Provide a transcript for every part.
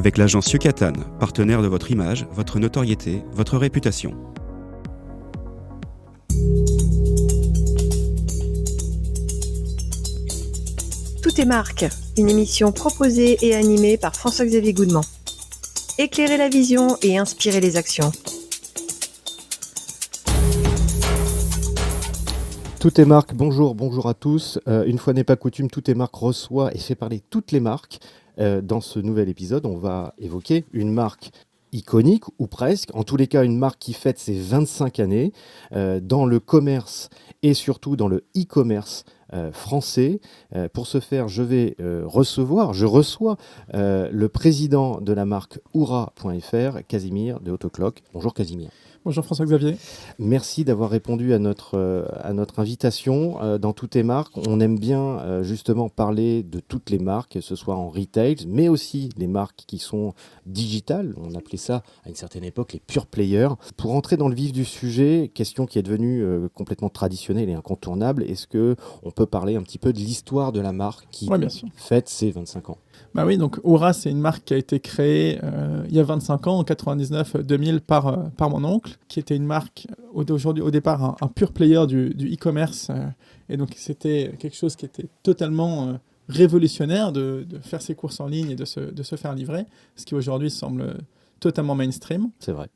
avec l'agence Yucatan, partenaire de votre image, votre notoriété, votre réputation. Tout est marque, une émission proposée et animée par François-Xavier Goudemont. Éclairer la vision et inspirer les actions. Tout est marque, bonjour à tous. Une fois n'est pas coutume, Tout est marque reçoit et fait parler toutes les marques. Dans ce nouvel épisode, on va évoquer une marque iconique, ou presque, en tous les cas une marque qui fête ses 25 années dans le commerce et surtout dans le e-commerce français. Pour ce faire, je reçois le président de la marque Oura.fr, Casimir de Autoclock. Bonjour Casimir. Bonjour François-Xavier. Merci d'avoir répondu à notre invitation. Dans Tout est marque, on aime bien justement parler de toutes les marques, que ce soit en retail, mais aussi les marques qui sont digitales. On appelait ça à une certaine époque les pure players. Pour entrer dans le vif du sujet, question qui est devenue complètement traditionnelle et incontournable, est-ce qu'on peut parler un petit peu de l'histoire de la marque qui fête ses 25 ans ? Bah oui, donc Oura, c'est une marque qui a été créée il y a 25 ans, en 99-2000, par mon oncle, qui était une marque aujourd'hui au départ un pure player du e-commerce. Et donc c'était quelque chose qui était totalement révolutionnaire de faire ses courses en ligne et de se faire livrer, ce qui aujourd'hui semble totalement mainstream. C'est vrai.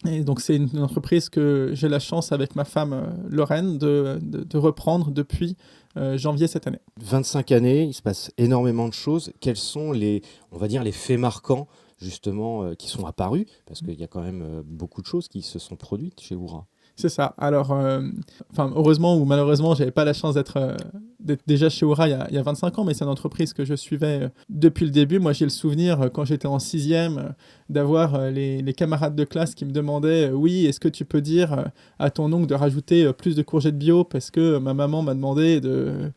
Et donc c'est une entreprise que j'ai la chance avec ma femme Lorraine de reprendre depuis janvier cette année. 25 années, il se passe énormément de choses. Quels sont les faits marquants justement qui sont apparus ? Parce qu'il y a quand même beaucoup de choses qui se sont produites chez Oura. C'est ça. Alors, heureusement ou malheureusement, j'avais pas la chance d'être déjà chez Oura il y a 25 ans, mais c'est une entreprise que je suivais depuis le début. Moi, j'ai le souvenir, quand j'étais en 6e, d'avoir les camarades de classe qui me demandaient « Oui, est-ce que tu peux dire à ton oncle de rajouter plus de courgettes bio ?» parce que ma maman m'a demandé de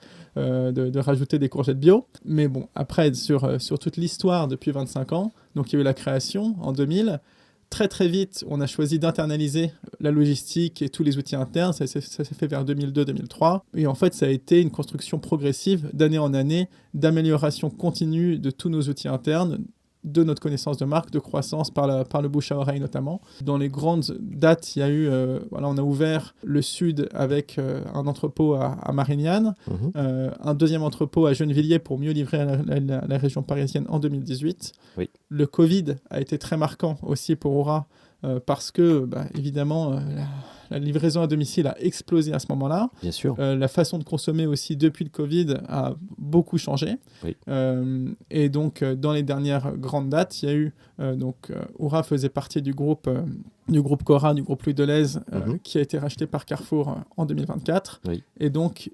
rajouter des courgettes bio. Mais bon, après, sur toute l'histoire depuis 25 ans, donc il y a eu la création en 2000. Très très vite, on a choisi d'internaliser la logistique et tous les outils internes. Ça s'est fait vers 2002-2003. Et en fait, ça a été une construction progressive d'année en année, d'amélioration continue de tous nos outils internes, de notre connaissance de marque, de croissance par le bouche à oreille notamment. Dans les grandes dates, il y a eu, on a ouvert le sud avec un entrepôt à Marignane, un deuxième entrepôt à Gennevilliers pour mieux livrer la région parisienne en 2018. Oui. Le Covid a été très marquant aussi pour Oura parce que, évidemment, la livraison à domicile a explosé à ce moment-là. Bien sûr. La façon de consommer aussi depuis le Covid a beaucoup changé. Oui. Et donc, dans les dernières grandes dates, il y a eu... Oura faisait partie du groupe Cora, du groupe Louis Delhaize, qui a été racheté par Carrefour en 2024. Oui. Et donc,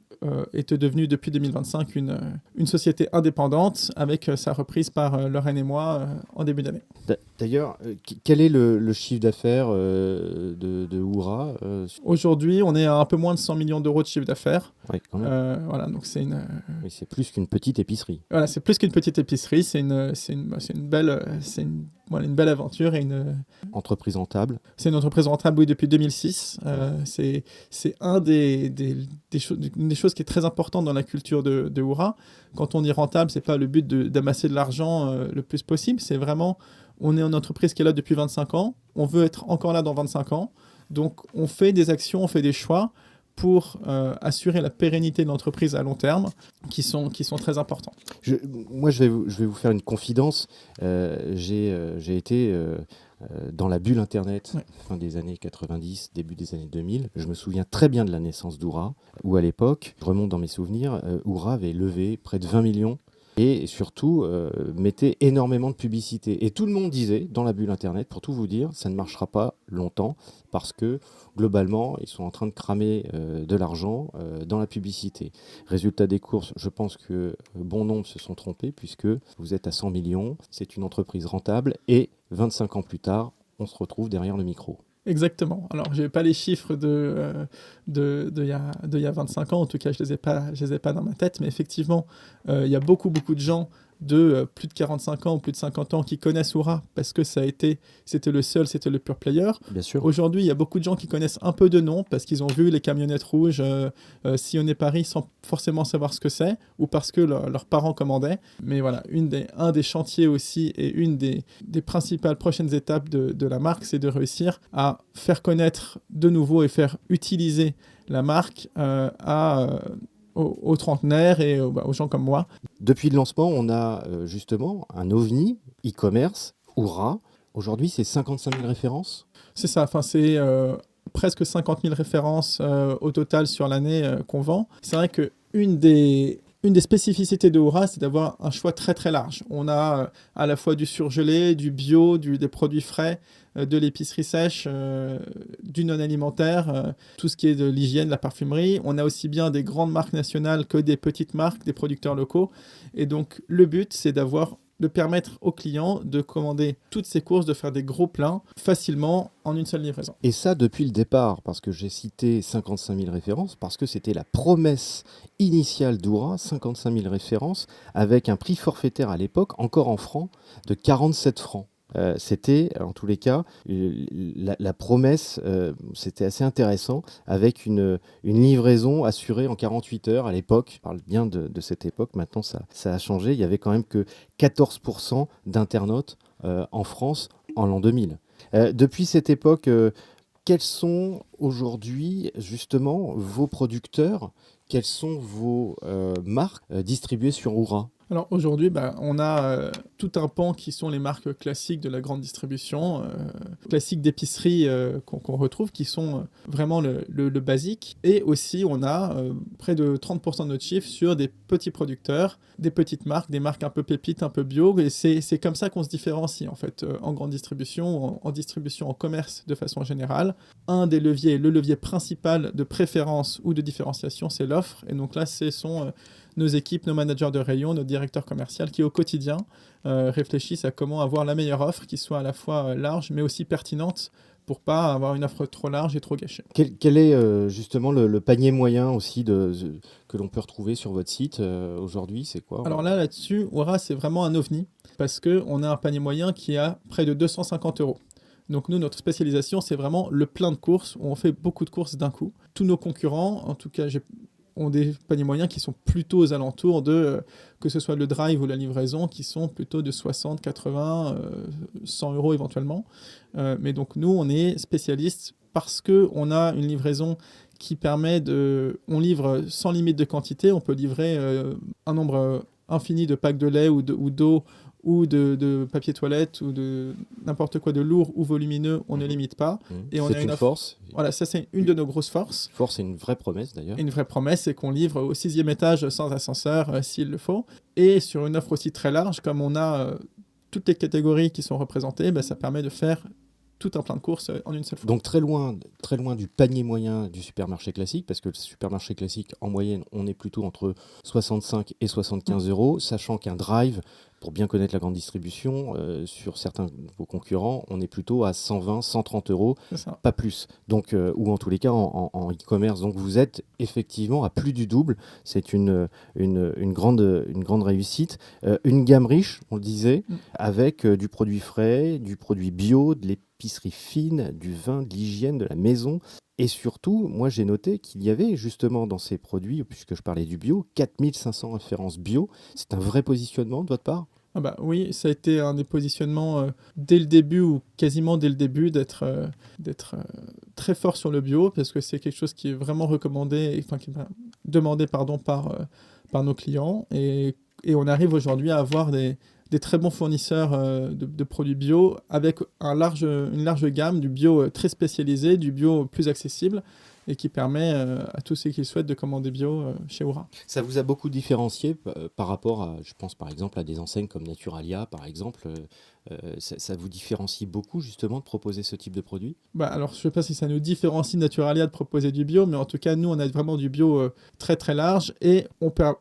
était devenu depuis 2025 une société indépendante avec sa reprise par Lorraine et moi en début d'année. D'ailleurs, quel est le chiffre d'affaires de Oura Aujourd'hui, on est à un peu moins de 100 millions d'euros de chiffre d'affaires. Oui, quand même. Voilà, donc c'est une... Oui, c'est plus qu'une petite épicerie. Voilà, c'est plus qu'une petite épicerie, c'est une belle aventure et une... Entreprise rentable. C'est une entreprise rentable, oui, depuis 2006. C'est une des choses qui est très importante dans la culture de Oura. Quand on dit rentable, c'est pas le but d'amasser de l'argent le plus possible, c'est vraiment... On est une entreprise qui est là depuis 25 ans, on veut être encore là dans 25 ans, donc on fait des actions, on fait des choix pour assurer la pérennité de l'entreprise à long terme, qui sont très importants. Moi, je vais vous faire une confidence. J'ai été dans la bulle Internet, fin des années 90, début des années 2000. Je me souviens très bien de la naissance d'Oura, où à l'époque, je remonte dans mes souvenirs, Oura avait levé près de 20 millions et surtout mettait énormément de publicité. Et tout le monde disait, dans la bulle Internet, pour tout vous dire, ça ne marchera pas longtemps parce que, globalement, ils sont en train de cramer de l'argent dans la publicité. Résultat des courses, je pense que bon nombre se sont trompés puisque vous êtes à 100 millions, c'est une entreprise rentable et 25 ans plus tard, on se retrouve derrière le micro. Exactement. Alors, je n'ai pas les chiffres de il y a 25 ans. En tout cas, je les ai pas dans ma tête. Mais effectivement, il y a beaucoup de gens de plus de 45 ans ou plus de 50 ans qui connaissent Oura parce que c'était le pure player. Bien sûr. Aujourd'hui, il y a beaucoup de gens qui connaissent un peu de nom parce qu'ils ont vu les camionnettes rouges sillonner Paris sans forcément savoir ce que c'est ou parce que leurs parents commandaient. Mais voilà, un des chantiers aussi et une des principales prochaines étapes de la marque, c'est de réussir à faire connaître de nouveau et faire utiliser la marque aux trentenaires et aux gens comme moi. Depuis le lancement, on a justement un ovni e-commerce, Oura. Aujourd'hui, c'est 55 000 références. C'est ça, c'est presque 50 000 références au total sur l'année qu'on vend. C'est vrai qu'une des spécificités de Oura, c'est d'avoir un choix très très large. On a à la fois du surgelé, du bio, des produits frais, de l'épicerie sèche, du non-alimentaire, tout ce qui est de l'hygiène, la parfumerie. On a aussi bien des grandes marques nationales que des petites marques, des producteurs locaux. Et donc le but, c'est de permettre aux clients de commander toutes ces courses, de faire des gros pleins facilement en une seule livraison. Et ça depuis le départ, parce que j'ai cité 55 000 références, parce que c'était la promesse initiale d'Oura, 55 000 références, avec un prix forfaitaire à l'époque, encore en francs, de 47 francs. C'était, en tous les cas, la promesse, c'était assez intéressant, avec une livraison assurée en 48 heures à l'époque. Je parle bien de cette époque, maintenant ça a changé. Il y avait quand même que 14% d'internautes en France en l'an 2000. Depuis cette époque, quels sont aujourd'hui justement vos producteurs? Quelles sont vos marques distribuées sur Oura? Alors aujourd'hui, on a tout un pan qui sont les marques classiques de la grande distribution, classiques d'épicerie qu'on retrouve, qui sont vraiment le basique. Et aussi, on a près de 30% de notre chiffre sur des petits producteurs, des petites marques, des marques un peu pépites, un peu bio. Et c'est comme ça qu'on se différencie en fait en grande distribution, en distribution, en commerce de façon générale. Un des leviers, le levier principal de préférence ou de différenciation, c'est l'offre. Et donc là, ce sont nos équipes, nos managers de rayon, nos directeurs commerciaux qui au quotidien réfléchissent à comment avoir la meilleure offre qui soit à la fois large mais aussi pertinente pour pas avoir une offre trop large et trop gâchée. Quel est justement le panier moyen aussi que l'on peut retrouver sur votre site aujourd'hui? C'est quoi? Alors là-dessus, Oura, c'est vraiment un ovni parce qu'on a un panier moyen qui a près de 250 €. Donc nous, notre spécialisation, c'est vraiment le plein de courses où on fait beaucoup de courses d'un coup. Tous nos concurrents, en tout cas, ont des paniers moyens qui sont plutôt aux alentours de, que ce soit le drive ou la livraison, qui sont plutôt de 60, 80, 100 € éventuellement. Mais donc nous, on est spécialistes parce qu'on a une livraison qui permet on livre sans limite de quantité, on peut livrer un nombre infini de packs de lait ou d'eau ou de papier toilette ou de n'importe quoi de lourd ou volumineux, on ne limite pas. Et on a une force. Voilà, ça c'est une de nos grosses forces. Force, c'est une vraie promesse d'ailleurs. Une vraie promesse, c'est qu'on livre au 6e étage sans ascenseur s'il le faut. Et sur une offre aussi très large, comme on a toutes les catégories qui sont représentées, ça permet de faire tout un plein de courses en une seule fois. Donc très loin du panier moyen du supermarché classique, parce que le supermarché classique, en moyenne, on est plutôt entre 65 et 75 €, sachant qu'un drive, pour bien connaître la grande distribution, sur certains de vos concurrents, on est plutôt à 120, 130 €, pas plus. Donc, ou en tous les cas en e-commerce. Donc vous êtes effectivement à plus du double. C'est une grande réussite. Une gamme riche, on le disait, avec du produit frais, du produit bio, de l'épicerie fine, du vin, de l'hygiène, de la maison. Et surtout, moi j'ai noté qu'il y avait justement dans ces produits, puisque je parlais du bio, 4500 références bio. C'est un vrai positionnement de votre part? Oui, ça a été un des positionnements dès le début, ou quasiment dès le début, d'être très fort sur le bio, parce que c'est quelque chose qui est vraiment recommandé, qui est demandé par nos clients. Et on arrive aujourd'hui à avoir des très bons fournisseurs de produits bio avec une large gamme, du bio très spécialisé, du bio plus accessible et qui permet à tous ceux qui le souhaitent de commander bio chez Oura. Ça vous a beaucoup différencié par rapport à, je pense par exemple à des enseignes comme Naturalia par exemple, ça vous différencie beaucoup justement de proposer ce type de produit? Alors je ne sais pas si ça nous différencie de Naturalia de proposer du bio, mais en tout cas nous on a vraiment du bio très très large et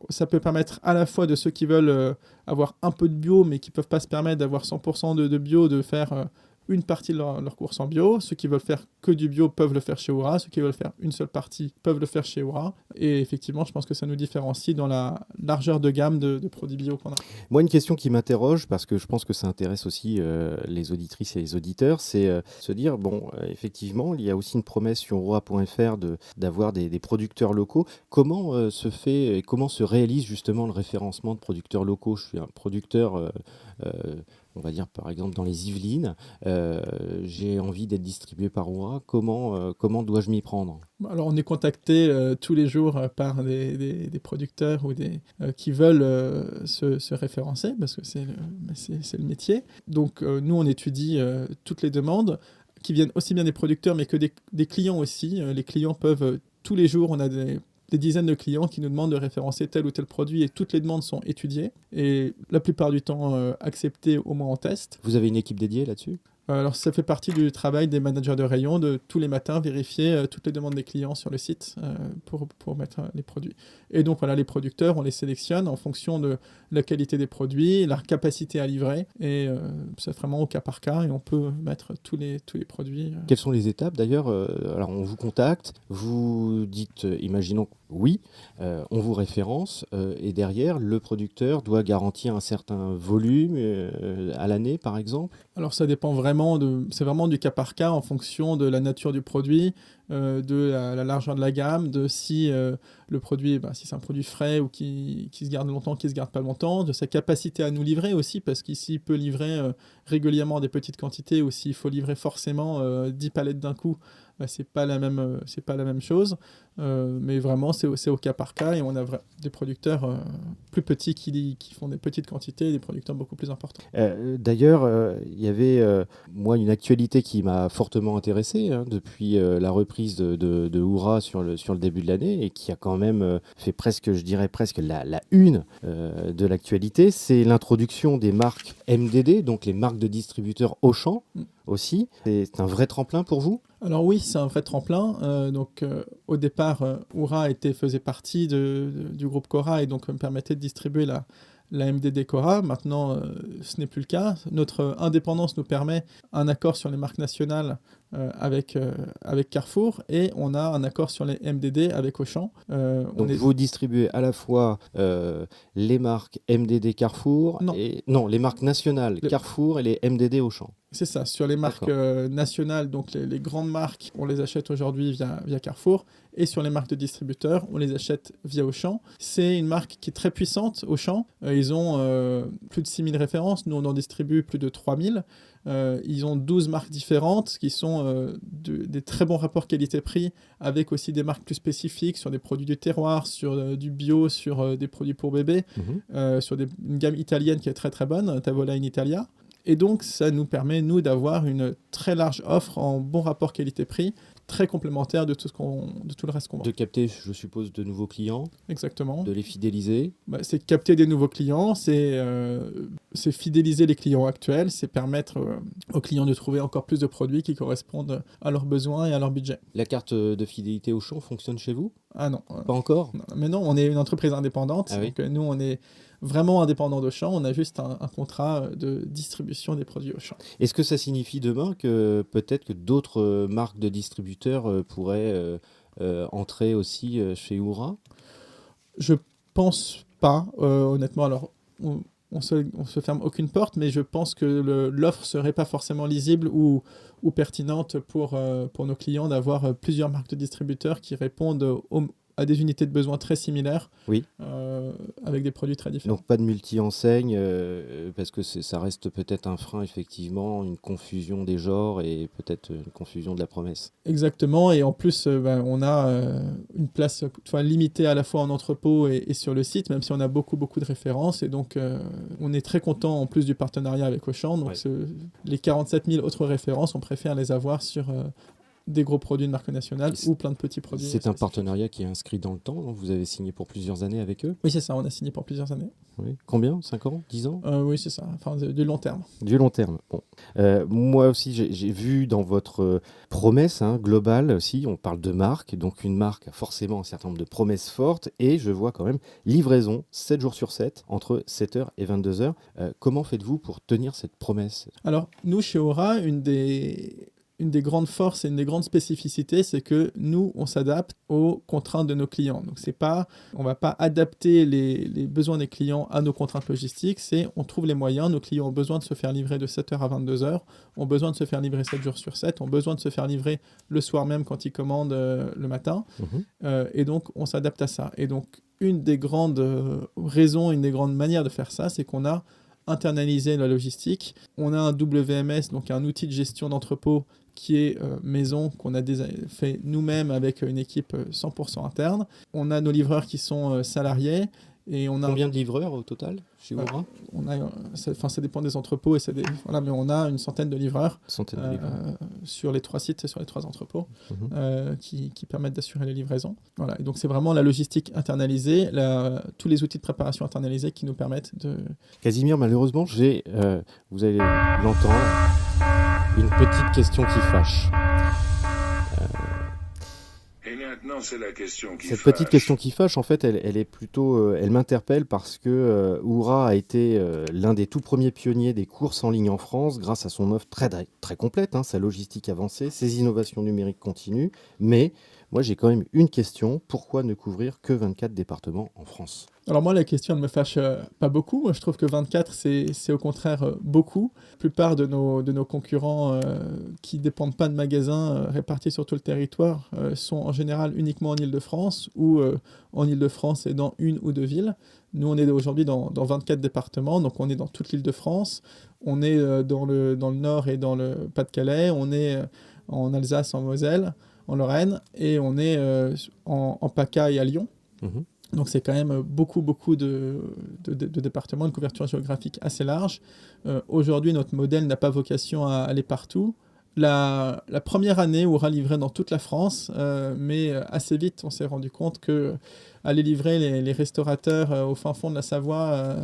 ça peut permettre à la fois de ceux qui veulent avoir un peu de bio mais qui ne peuvent pas se permettre d'avoir 100% de bio, de faire une partie de leur course en bio. Ceux qui veulent faire que du bio peuvent le faire chez Oura. Ceux qui veulent faire une seule partie peuvent le faire chez Oura. Et effectivement, je pense que ça nous différencie dans la largeur de gamme de produits bio qu'on a. Moi, une question qui m'interroge, parce que je pense que ça intéresse aussi les auditrices et les auditeurs, c'est se dire, effectivement, il y a aussi une promesse sur Oura.fr d'avoir des producteurs locaux. Comment se fait et comment se réalise justement le référencement de producteurs locaux ? Je suis un producteur, on va dire par exemple dans les Yvelines, j'ai envie d'être distribué par Oura. Comment dois-je m'y prendre ? Alors, on est contacté tous les jours par des producteurs ou qui veulent se référencer, parce que c'est le métier. Donc, nous, on étudie toutes les demandes qui viennent aussi bien des producteurs, mais que des clients aussi. Les clients peuvent, tous les jours, on a des dizaines de clients qui nous demandent de référencer tel ou tel produit, et toutes les demandes sont étudiées et la plupart du temps acceptées, au moins en test. Vous avez une équipe dédiée là-dessus ? Alors, ça fait partie du travail des managers de rayon de tous les matins vérifier toutes les demandes des clients sur le site pour mettre les produits. Et donc, voilà, les producteurs, on les sélectionne en fonction de la qualité des produits, leur capacité à livrer. Et c'est vraiment au cas par cas et on peut mettre tous les produits. Quelles sont les étapes d'ailleurs ? Alors, on vous contacte, vous dites, imaginons oui, on vous référence et derrière, le producteur doit garantir un certain volume à l'année, par exemple ? Alors, ça dépend vraiment c'est vraiment du cas par cas en fonction de la nature du produit, de la largeur de la gamme, de si le produit, si c'est un produit frais ou qui se garde longtemps, qui se garde pas longtemps, de sa capacité à nous livrer aussi, parce qu'ici, il peut livrer régulièrement des petites quantités, ou s'il faut livrer forcément 10 palettes d'un coup, c'est pas la même chose. Mais vraiment, c'est au cas par cas, et on a des producteurs plus petits qui font des petites quantités, et des producteurs beaucoup plus importants. D'ailleurs, il y avait, moi, une actualité qui m'a fortement intéressé depuis la reprise de Oura sur le début de l'année, et qui a quand même fait presque la une de l'actualité. C'est l'introduction des marques MDD, donc les marques de distributeurs Auchan aussi. C'est un vrai tremplin pour vous ? Alors oui, c'est un vrai tremplin. Au départ, Oura faisait partie du groupe Cora, et donc me permettait de distribuer la MDD Cora. Maintenant, ce n'est plus le cas. Notre indépendance nous permet un accord sur les marques nationales avec Carrefour, et on a un accord sur les MDD avec Auchan. Donc vous distribuez à la fois les marques MDD Carrefour, les marques nationales Carrefour et les MDD Auchan. C'est ça, sur les marques nationales, donc les grandes marques, on les achète aujourd'hui via Carrefour, et sur les marques de distributeurs, on les achète via Auchan. C'est une marque qui est très puissante, Auchan. Ils ont plus de 6000 références, nous on en distribue plus de 3000. Ils ont 12 marques différentes qui sont des très bons rapports qualité-prix, avec aussi des marques plus spécifiques sur des produits du terroir, sur du bio, sur des produits pour bébés, sur une gamme italienne qui est très très bonne, Tavola in Italia. Et donc, ça nous permet, nous, d'avoir une très large offre en bon rapport qualité-prix, très complémentaire de tout le reste qu'on vend. De capter, je suppose, de nouveaux clients. Exactement. De les fidéliser. C'est capter des nouveaux clients, c'est fidéliser les clients actuels, c'est permettre aux clients de trouver encore plus de produits qui correspondent à leurs besoins et à leur budget. La carte de fidélité Auchan fonctionne chez vous ? Ah non. Pas encore ? Non, mais non, on est une entreprise indépendante. Ah oui. Donc nous, on est vraiment indépendant d'Auchan. On a juste un contrat de distribution des produits Auchan. Est-ce que ça signifie demain que peut-être que d'autres marques de distributeurs pourraient entrer aussi chez Oura ? Je pense pas, honnêtement. Alors, on se ferme aucune porte, mais je pense que l'offre serait pas forcément lisible ou pertinente pour nos clients d'avoir plusieurs marques de distributeurs qui répondent à des unités de besoin très similaires, oui. Avec des produits très différents. Donc pas de multi-enseigne, parce que ça reste peut-être un frein, effectivement, une confusion des genres et peut-être une confusion de la promesse. Exactement, et en plus, on a une place limitée à la fois en entrepôt et sur le site, même si on a beaucoup de références, et donc on est très content en plus du partenariat avec Auchan. Donc les 47 000 autres références, on préfère les avoir des gros produits de marque nationale ou plein de petits produits. C'est un partenariat qui est inscrit dans le temps, donc vous avez signé pour plusieurs années avec eux? Oui, c'est ça, on a signé pour plusieurs années. Oui. Combien? 5 ans? 10 ans? Oui, c'est ça, enfin du long terme. Du long terme. Bon. Moi aussi, j'ai vu dans votre promesse globale aussi, on parle de marque, donc une marque a forcément un certain nombre de promesses fortes, et je vois quand même livraison 7 jours sur 7, entre 7h et 22h. Comment faites-vous pour tenir cette promesse? Alors, nous, chez Aura, une des grandes forces et une des grandes spécificités, c'est que nous, on s'adapte aux contraintes de nos clients. Donc, on ne va pas adapter les besoins des clients à nos contraintes logistiques, on trouve les moyens. Nos clients ont besoin de se faire livrer de 7h à 22h, ont besoin de se faire livrer 7 jours sur 7, ont besoin de se faire livrer le soir même quand ils commandent le matin. Et donc, on s'adapte à ça. Et donc, une des grandes raisons, une des grandes manières de faire ça, c'est qu'on a internalisé la logistique. On a un WMS, donc un outil de gestion d'entrepôt qui est maison, qu'on a fait nous-mêmes avec une équipe 100% interne. On a nos livreurs qui sont salariés. Et on a combien de livreurs au total chez Aura? Ça dépend des entrepôts, mais on a une centaine de livreurs, sur les 3 sites et sur les 3 entrepôts qui permettent d'assurer les livraisons. Voilà. Et donc c'est vraiment la logistique internalisée, tous les outils de préparation internalisés qui nous permettent de... Casimir, malheureusement, vous allez l'entendre, une petite question qui fâche. Et maintenant, c'est la question qui Cette fâche. petite question qui fâche, en fait, elle est plutôt, elle m'interpelle parce que Aura a été l'un des tout premiers pionniers des courses en ligne en France grâce à son offre très, très complète, sa logistique avancée, ses innovations numériques continues. Mais moi, j'ai quand même une question. Pourquoi ne couvrir que 24 départements en France? Alors moi, la question ne me fâche pas beaucoup. Moi, je trouve que 24, c'est au contraire beaucoup. La plupart de nos concurrents qui ne dépendent pas de magasins répartis sur tout le territoire sont en général uniquement en Île-de-France ou en Île-de-France et dans une ou 2 villes. Nous, on est aujourd'hui dans 24 départements, donc on est dans toute l'Île-de-France. On est dans le Nord et dans le Pas-de-Calais. On est en Alsace, en Moselle, en Lorraine, et on est en PACA et à Lyon. Donc c'est quand même beaucoup de départements, une couverture géographique assez large. Aujourd'hui, notre modèle n'a pas vocation à aller partout. La première année, Aura livrait dans toute la France, mais assez vite, on s'est rendu compte que aller livrer les restaurateurs au fin fond de la Savoie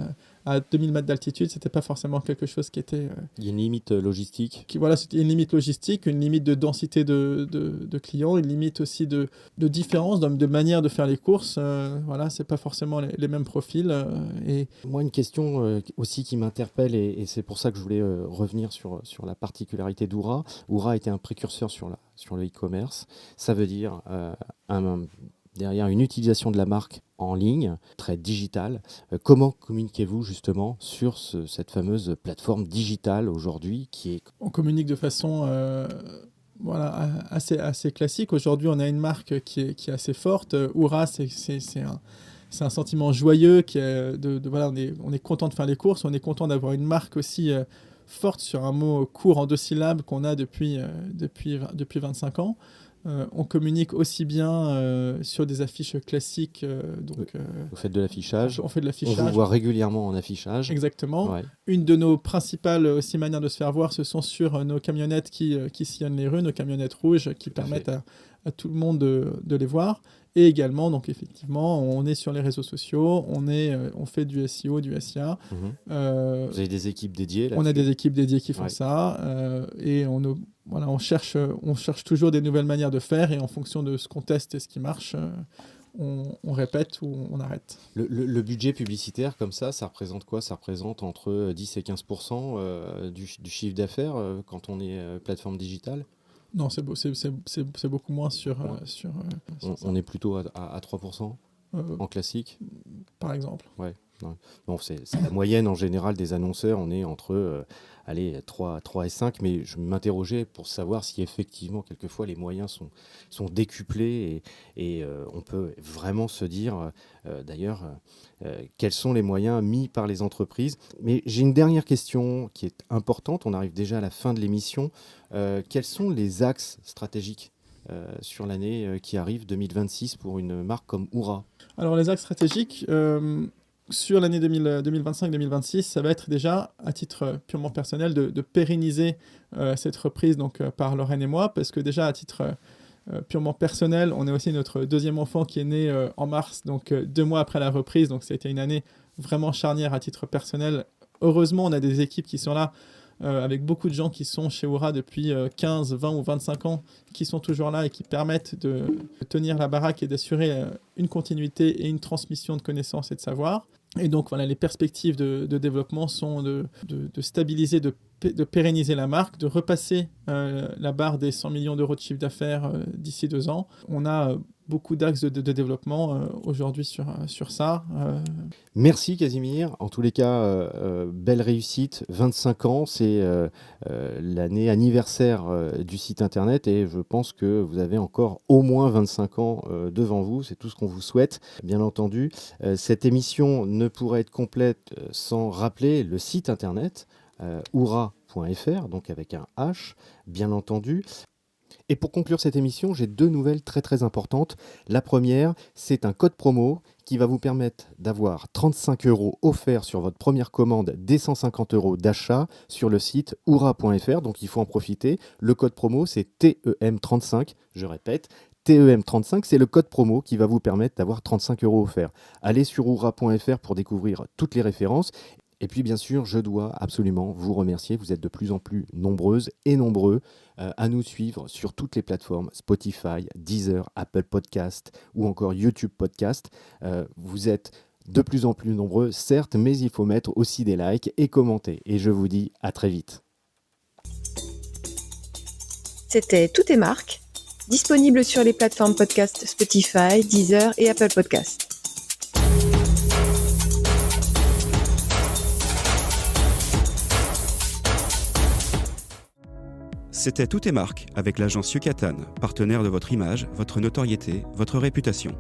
à 2000 mètres d'altitude, c'était pas forcément quelque chose qui était... Il y a une limite logistique. C'était une limite logistique, une limite de densité de clients, une limite aussi de différence, de manière de faire les courses. C'est pas forcément les mêmes profils. Moi, une question aussi qui m'interpelle, et c'est pour ça que je voulais revenir sur la particularité d'Aura. Aura a été un précurseur sur le e-commerce. Ça veut dire derrière une utilisation de la marque en ligne, très digitale. Comment communiquez-vous justement sur cette fameuse plateforme digitale aujourd'hui On communique de façon assez classique. Aujourd'hui, on a une marque qui est assez forte. Aura, c'est un sentiment joyeux on est content de faire les courses, on est content d'avoir une marque aussi forte sur un mot court en 2 syllabes qu'on a depuis 25 ans. On communique aussi bien sur des affiches classiques. Vous faites de l'affichage. On fait de l'affichage. On vous voit régulièrement en affichage. Exactement. Ouais. Une de nos principales aussi manières de se faire voir, ce sont sur nos camionnettes qui sillonnent les rues, nos camionnettes rouges qui permettent à tout le monde de les voir. Et également, donc effectivement, on est sur les réseaux sociaux, on fait du SEO, du SIA. Vous avez des équipes dédiées là-dessus? On a des équipes dédiées qui font ça. Et on cherche toujours des nouvelles manières de faire. Et en fonction de ce qu'on teste et ce qui marche, on répète ou on arrête. Le budget publicitaire, comme ça représente quoi? Ça représente entre 10 et 15% du chiffre d'affaires quand on est plateforme digitale? Non, c'est beaucoup moins sur... On est plutôt à 3% en classique? Par exemple. Ouais. Bon, c'est la moyenne en général des annonceurs. On est entre 3 et 5, mais je m'interrogeais pour savoir si effectivement, quelquefois, les moyens sont décuplés et on peut vraiment se dire, d'ailleurs, quels sont les moyens mis par les entreprises. Mais j'ai une dernière question qui est importante. On arrive déjà à la fin de l'émission. Quels sont les axes stratégiques sur l'année qui arrive 2026 pour une marque comme Aura? Alors, les axes stratégiques... sur l'année 2025-2026, ça va être déjà, à titre purement personnel, de pérenniser cette reprise donc, par Lorraine et moi, parce que déjà, à titre purement personnel, on a aussi notre deuxième enfant qui est né en mars, donc 2 mois après la reprise, donc ça a été une année vraiment charnière à titre personnel. Heureusement, on a des équipes qui sont là, avec beaucoup de gens qui sont chez Oura depuis 15, 20 ou 25 ans, qui sont toujours là et qui permettent de tenir la baraque et d'assurer une continuité et une transmission de connaissances et de savoir. Et donc, voilà, les perspectives de développement sont de stabiliser, de pérenniser la marque, de repasser la barre des 100 millions d'euros de chiffre d'affaires d'ici 2 ans. On a beaucoup d'axes de développement aujourd'hui sur ça. Merci Casimir. En tous les cas, belle réussite. 25 ans, c'est l'année anniversaire du site internet et je pense que vous avez encore au moins 25 ans devant vous. C'est tout ce qu'on vous souhaite, bien entendu. Cette émission ne pourrait être complète sans rappeler le site internet oura.fr, donc avec un H, bien entendu. Et pour conclure cette émission, j'ai 2 nouvelles très très importantes. La première, c'est un code promo qui va vous permettre d'avoir 35 € offerts sur votre première commande dès 150 € d'achat sur le site oura.fr. Donc il faut en profiter. Le code promo, c'est TEM35. Je répète, TEM35, c'est le code promo qui va vous permettre d'avoir 35 € offerts. Allez sur oura.fr pour découvrir toutes les références. Et puis bien sûr, je dois absolument vous remercier. Vous êtes de plus en plus nombreuses et nombreux à nous suivre sur toutes les plateformes Spotify, Deezer, Apple Podcast ou encore YouTube Podcast. Vous êtes de plus en plus nombreux, certes, mais il faut mettre aussi des likes et commenter. Et je vous dis à très vite. C'était Tout est marque, disponible sur les plateformes podcast Spotify, Deezer et Apple Podcast. C'était Tout est marque avec l'agence Yucatan, partenaire de votre image, votre notoriété, votre réputation.